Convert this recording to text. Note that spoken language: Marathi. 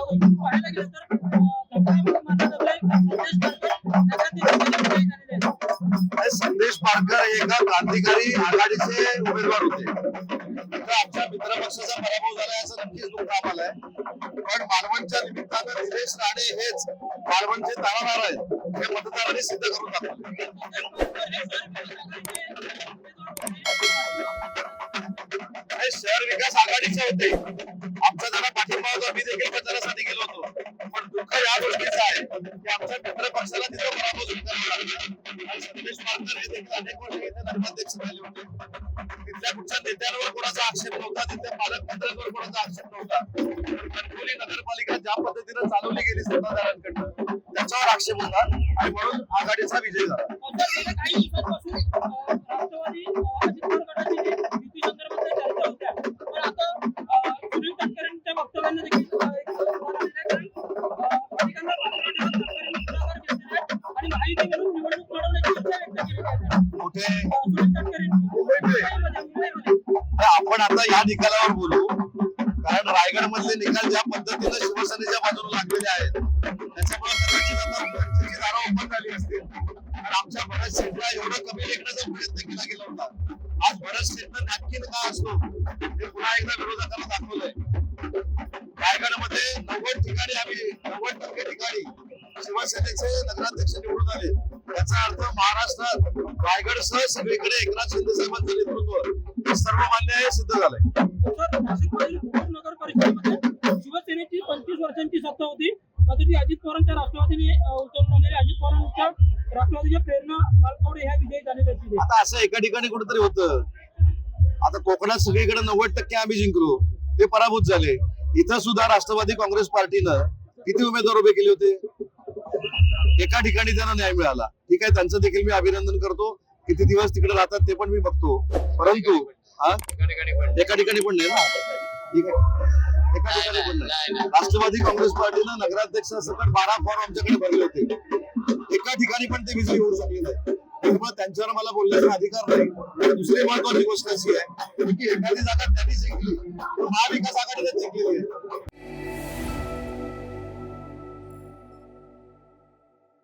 वैशिष्ट्य पाहायला गेलं तर धक्का मारला जातोय. संदेश पारकर नगराध्यक्ष विजयी झालेले आहेत. संदेश पारकर हे एका क्रांतिकारी आघाडीचे उमेदवार होते. तर आमच्या मित्र पक्षाचा पराभव झाला असं नक्कीच दुःख आम्हाला आहे. पण मालवणच्या निमित्तानं निलेश राणे हेच मालवणचे तारणादार आहेत हे मतदारांनी सिद्ध करून दाखवले. शहर विकास आघाडीचे होते. आमचा जरा पाठिंबा होता. मी देखील प्रचारासाठी गेलो होतो. पण दुःख या गोष्टीचं आहे की आमच्या मित्र पक्षाला तिथं पराभव स्वीकारावा लागला. आणि संदेश पारकर हे देखील अनेक वर्ष इथे नगराध्यक्ष झाले होते. तिथल्या कुठच्या नेत्यांवर कोणाचा आक्षेप नव्हता. तिथल्या पालकमंत्र्यांवर कोणाचा आक्षेप नव्हता. कणकवली नगरपालिका ज्या पद्धतीने चालवली गेली सत्ताधाऱ्यांकडनं त्याच्यावर आक्षेप होता आणि म्हणून आघाडीचा विजय झाला. गेल्या काही दिवसांपासून राष्ट्रवादी अजित पवार गटाची युती संदर्भात चर्चा होत्या. पण आता सुनील तटकरेंच्या वक्तव्याने देखील अनेकांना आणि माहिती म्हणून निवडणूक लढवण्याची इच्छा व्यक्त केली आहे. कुठे सुनील तटकरे आपण आता या निकालावर बोलू. कारण रायगड मधले निकाल ज्या पद्धतीने शिवसेनेच्या बाजूला लागलेले आहेत त्याच्यामुळे कदाचित आता चर्चेची दारं ओपन झाली असतील. कारण आमच्या भरत शेठला एवढं कमी लेखण्याचा प्रयत्न केला गेला होता. आज भरत शेठनं नॅपकिन का असतो हे पुन्हा एकदा विरोधकांना दाखवलंय. रायगडमध्ये 90 ठिकाणी शिवसेनेचे नगराध्यक्ष निवडून आले. याचा अर्थ महाराष्ट्रात रायगडसह सगळीकडे एकनाथ शिंदे साहेबांचं नेतृत्व सर्वमान्य हे सिद्ध झालंय. नाशिकमधील नगर परिषदेमध्ये शिवसेनेची 25 वर्षांची सत्ता होती. मात्र अजित पवारांच्या राष्ट्रवादीने उचलून आणलेल्या अजित पवारांच्या राष्ट्रवादीच्या प्रेरणा मालकवडे ह्या विजयी झालेल्या आहेत. आता असं एका ठिकाणी कुठेतरी होतं. आता कोकणात सगळीकडे 90% आम्ही जिंकलो, ते पराभूत झाले. इथं सुद्धा राष्ट्रवादी काँग्रेस पार्टीनं किती उमेदवार उभे केले होते? एका ठिकाणी त्यांना न्याय मिळाला. ठीक आहे, त्यांचं देखील मी अभिनंदन करतो. किती दिवस तिकडे राहतात ते पण मी बघतो. परंतु एका ठिकाणी पण नाही ना. ठीक आहे, एका ठिकाणी पण नाही. राष्ट्रवादी काँग्रेस पार्टीनं नगराध्यक्ष सकट 12 फॉर्म आमच्याकडे भरले होते. एका ठिकाणी पण ते विजयी होऊ शकले नाही. त्यामुळे त्यांच्यावर मला बोलण्याचा अधिकार नाही. दुसरी महत्वाची गोष्ट अशी आहे की एखादी जागा त्यांनी जिंकली तर महाविकास आघाडीने जिंकलेली आहे.